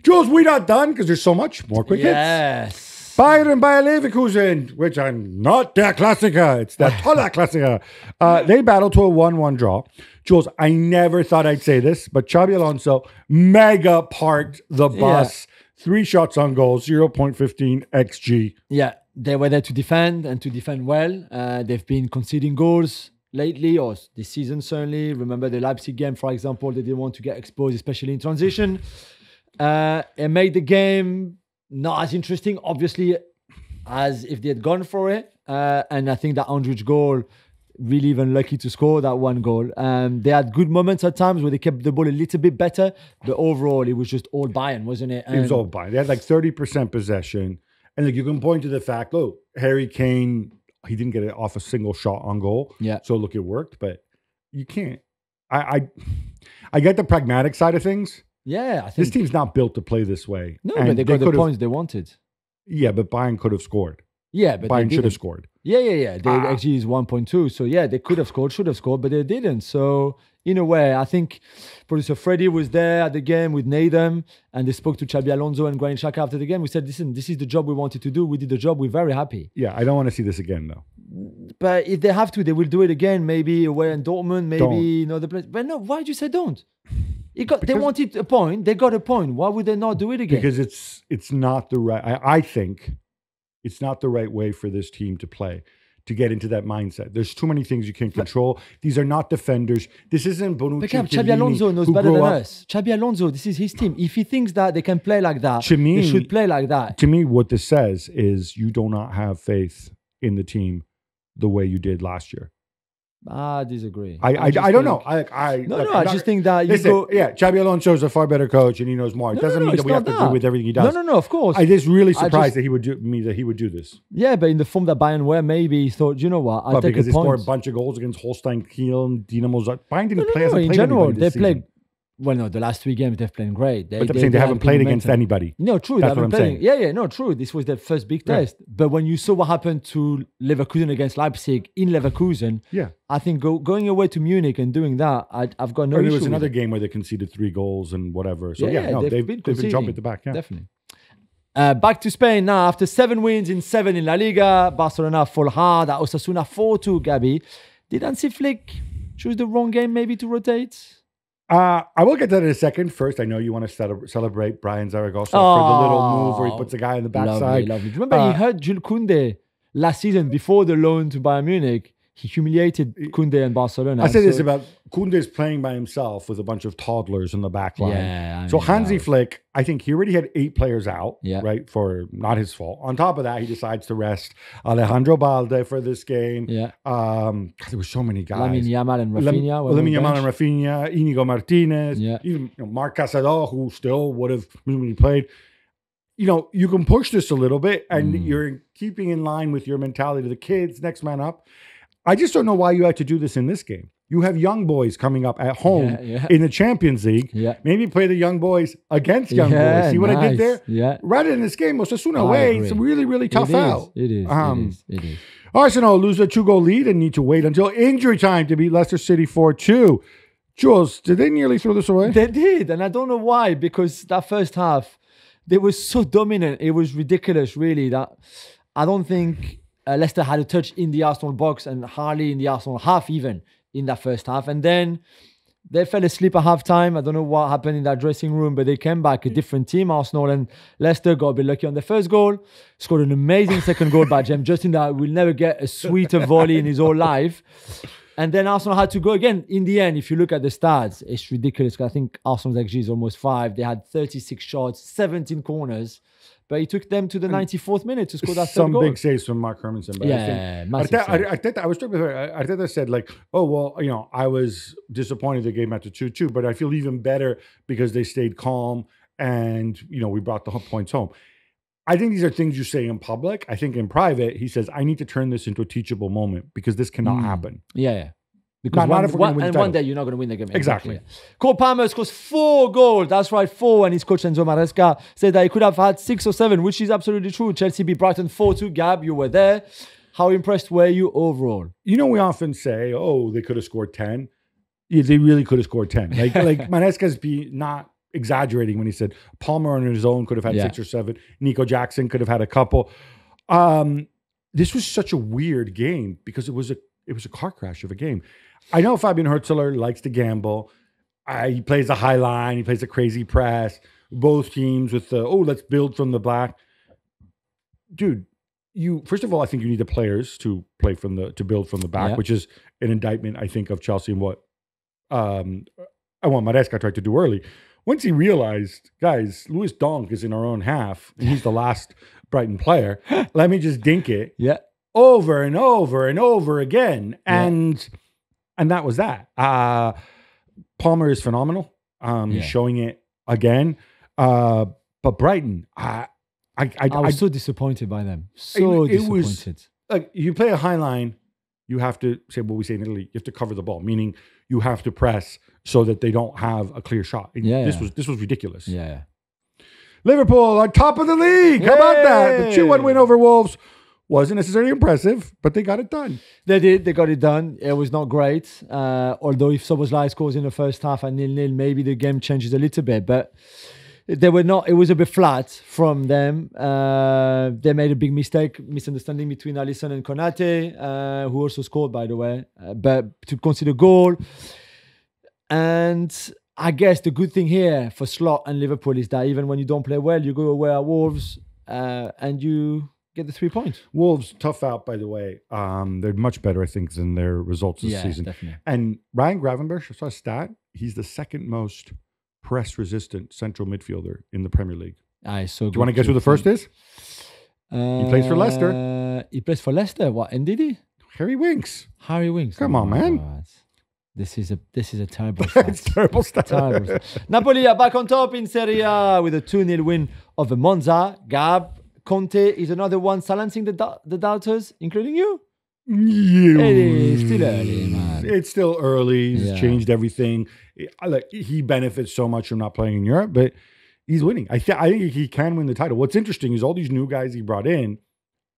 Jules, we not done because there's so much more quick hits. Yes. Bayern and Leverkusen, which are not der Klassiker. It's der tolle Klassiker. They battled to a 1-1 draw. Jules, I never thought I'd say this, but Xabi Alonso mega parked the bus. 3 shots on goal, 0.15 XG. Yeah, they were there to defend and to defend well. They've been conceding goals lately, or this season certainly. Remember the Leipzig game, for example, they didn't want to get exposed, especially in transition. It made the game not as interesting, obviously, as if they had gone for it. And I think that Andrich goal, really even lucky to score that 1 goal. They had good moments at times where they kept the ball a little bit better, but overall it was just all Bayern, wasn't it? It was all Bayern. They had like 30% possession. And like you can point to the fact, Harry Kane, he didn't get it off a single shot on goal. Yeah. So look, it worked, but you can't. I get the pragmatic side of things. Yeah, I think this team's not built to play this way. No, but they got the points they wanted. Yeah, but Bayern could have scored. Yeah, but Bayern should have scored. Yeah. They actually is 1.2. So yeah, they could have scored, should have scored, but they didn't. So in a way, I think producer Freddie was there at the game with Nathan, and they spoke to Xabi Alonso and Granit Xhaka after the game. We said, listen, this is the job we wanted to do. We did the job. We're very happy. Yeah, I don't want to see this again though. But if they have to, they will do it again. Maybe away in Dortmund, maybe in other place. But no, why did you say don't? They wanted a point. They got a point. Why would they not do it again? Because it's not the right. I think it's not the right way for this team to play, to get into that mindset. There's too many things you can't control. These are not defenders. This isn't Bonucci. But Xabi Alonso knows better than us. Xabi Alonso, this is his team. If he thinks that they can play like that, they should play like that. To me, what this says is you do not have faith in the team the way you did last year. I disagree. I don't know. I just think that Xabi Alonso is a far better coach and he knows more. It doesn't mean that we have to agree with everything he does. No, of course. I just really surprised that he would do this. Yeah, but in the form that Bayern were, maybe he thought, you know what, I'll take a point. Because he scored a bunch of goals against Holstein Kiel and Dynamo Zagreb. Bayern didn't play as a player. In general, they played. Well, no, the last 3 games they've played great. But I'm saying they haven't played against anybody. No, true. That's what I'm saying. Yeah, no, true. This was their first big test. But when you saw what happened to Leverkusen against Leipzig in Leverkusen, I think going away to Munich and doing that, I've got no issue. There was another game where they conceded 3 goals and whatever. So they've been jumping at the back. Yeah. Definitely. Back to Spain now. After 7 wins in 7 in La Liga, Barcelona fall hard at Osasuna 4-2, Gabi. Did Hansi Flick choose the wrong game maybe to rotate? I will get to that in a second. First, I know you want to celebrate Brian Zaragoza for the little move where he puts a guy on the backside. Lovely. Remember, he hurt Jules Koundé last season before the loan to Bayern Munich. He humiliated Koundé and Barcelona. I said this about Koundé's playing by himself with a bunch of toddlers in the back line. Yeah, so Hansi Flick, I think he already had 8 players out, right, for not his fault. On top of that, he decides to rest Alejandro Balde for this game. Yeah. There were so many guys. Lamine Yamal and Rafinha. Inigo Martinez. Yeah. Even Marc Casado, who still would have when he played. You can push this a little bit, and you're keeping in line with your mentality. The kids, next man up. I just don't know why you had to do this in this game. You have young boys coming up at home in the Champions League. Yeah. Maybe play the young boys against young boys. See what I did there? Yeah. Rather than this game, Osasuna away, it's a really, really tough out. It is. Arsenal lose a 2-goal lead and need to wait until injury time to beat Leicester City 4-2. Jules, did they nearly throw this away? They did, and I don't know why, because that first half, they were so dominant. It was ridiculous, really, that I don't think Leicester had a touch in the Arsenal box and hardly in the Arsenal half even in that first half. And then they fell asleep at halftime. I don't know what happened in that dressing room, but they came back a different team, Arsenal. And Leicester got a bit lucky on the first goal. Scored an amazing second goal by James Justin that will never get a sweeter volley in his whole life. And then Arsenal had to go again. In the end, if you look at the stats, it's ridiculous. I think Arsenal's XG is almost 5. They had 36 shots, 17 corners. But it took them to the 94th minute to score that third goal. Some big saves from Mark Hermanson. But I was struck with her. Arteta said, I was disappointed they gave out to 2-2, but I feel even better because they stayed calm and, we brought the points home. I think these are things you say in public. I think in private, he says, I need to turn this into a teachable moment because this cannot happen. Yeah. Because one day you're not going to win the game. Exactly. Cole Palmer scores 4 goals. That's right, 4. And his coach Enzo Maresca said that he could have had 6 or 7, which is absolutely true. Chelsea beat Brighton 4-2. Gab, you were there. How impressed were you overall? We often say, they could have scored 10. Yeah, they really could have scored 10. Like Maresca's not exaggerating when he said Palmer on his own could have had 6 or 7. Nico Jackson could have had a couple. This was such a weird game because it was a car crash of a game. I know Fabian Hurtzler likes to gamble. He plays a high line. He plays a crazy press. Both teams with let's build from the back. Dude, first of all, I think you need the players to build from the back, which is an indictment, I think, of Chelsea and what Maresca tried to do early. Once he realized, guys, Lewis Donk is in our own half, and he's the last Brighton player. Let me just dink it over and over and over again. And that was that. Palmer is phenomenal. He's showing it again. But Brighton, I was so disappointed by them. So disappointed. Like, you play a high line, you have to say what we say in Italy. You have to cover the ball, meaning you have to press so that they don't have a clear shot. This was ridiculous. Yeah. Liverpool on top of the league. How about that? The 2-1 win over Wolves wasn't necessarily impressive, but they got it done. They did. They got it done. It was not great. Although if Szoboszlai scores in the first half and 0-0, maybe the game changes a little bit. But they were not. It was a bit flat from them. They made a big misunderstanding between Alisson and Konate, who also scored, by the way, but to consider goal. And I guess the good thing here for Slot and Liverpool is that even when you don't play well, you go away at Wolves and you get the 3 points. Wolves, tough out, by the way. They're much better, I think, than their results this season. Definitely. And Ryan Gravenberch, I saw a stat. He's the second most press-resistant central midfielder in the Premier League. So do you want to guess who the first is? He plays for Leicester. He plays for Leicester. What? And did he? Harry Winks. Harry Winks. Come on, man. God. This is a terrible stat. It's terrible stat. Napoli are back on top in Serie A with a 2-0 win over Monza. Gab, Conte is another one silencing the doubters, including you. It is still early, man. It's still early. He's changed everything. He benefits so much from not playing in Europe, but he's winning. I think he can win the title. What's interesting is all these new guys he brought in.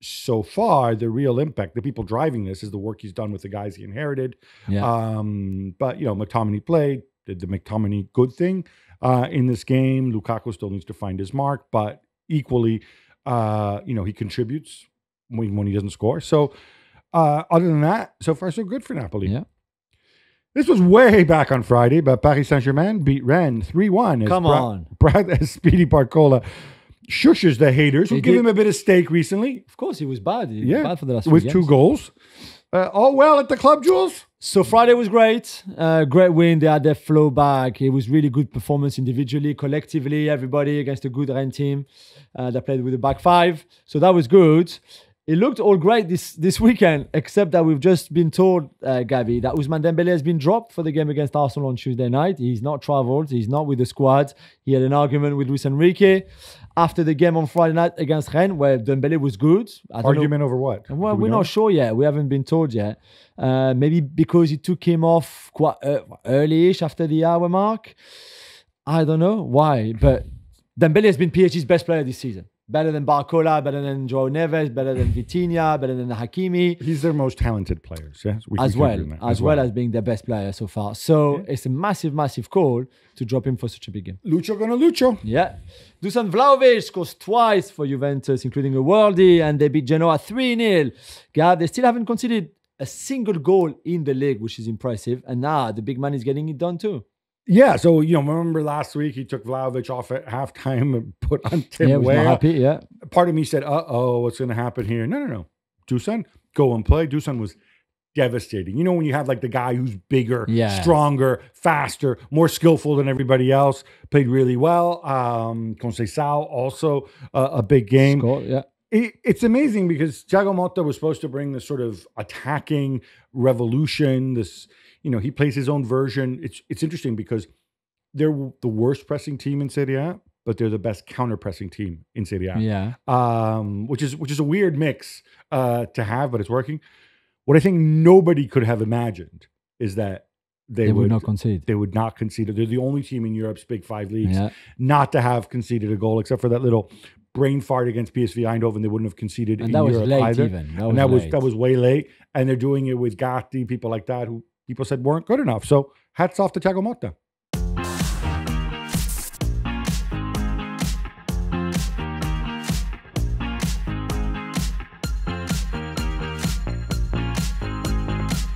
So far, the real impact, the people driving this, is the work he's done with the guys he inherited. But McTominay played, did the McTominay good thing in this game. Lukaku still needs to find his mark, but equally, he contributes when he doesn't score. So. Other than that, so far so good for Napoli. Yeah. This was way back on Friday, but Paris Saint-Germain beat Rennes 3-1. Come on. Speedy Barcola shushes the haters who give him a bit of steak recently. Of course, he was bad. He was bad for the last with 2 goals. All well at the club, Jules? So Friday was great. Great win. They had their flow back. It was really good performance individually, collectively, everybody against a good Rennes team that played with the back 5. So that was good. It looked all great this weekend, except that we've just been told, Gabi, that Ousmane Dembele has been dropped for the game against Arsenal on Tuesday night. He's not travelled. He's not with the squad. He had an argument with Luis Enrique after the game on Friday night against Rennes, where Dembele was good. Argument over what? Well, we're not sure yet. We haven't been told yet. Maybe because he took him off quite early-ish after the hour mark. I don't know why, but Dembele has been PSG's best player this season. Better than Barcola, better than Joao Neves, better than Vitinha, better than Hakimi. He's their most talented players, yes? As well as being their best player so far. So it's a massive, massive call to drop him for such a big game. Lucho gonna Lucho. Yeah. Dusan Vlahovic scores twice for Juventus, including a worldie, and they beat Genoa 3-0. Gab, they still haven't conceded a single goal in the league, which is impressive. And now the big man is getting it done too. Yeah, so, remember last week he took Vlahovic off at halftime and put on Tim Weah. Happy, Part of me said, what's going to happen here? No. Dusan, go and play. Dusan was devastating. When you have like the guy who's bigger, stronger, faster, more skillful than everybody else, played really well. Conceição also a big game. Score, It's amazing because Thiago Motta was supposed to bring this sort of attacking revolution, this... he plays his own version. It's interesting because they're the worst pressing team in Serie A, but they're the best counter pressing team in Serie A. Yeah. Which is a weird mix to have, but it's working. What I think nobody could have imagined is that they would not concede. They would not concede. They're the only team in Europe's big 5 leagues not to have conceded a goal, except for that little brain fart against PSV Eindhoven. They wouldn't have conceded in Europe either. That was way late. And they're doing it with Gatti, people like that who people said weren't good enough. So hats off to Thiago Motta.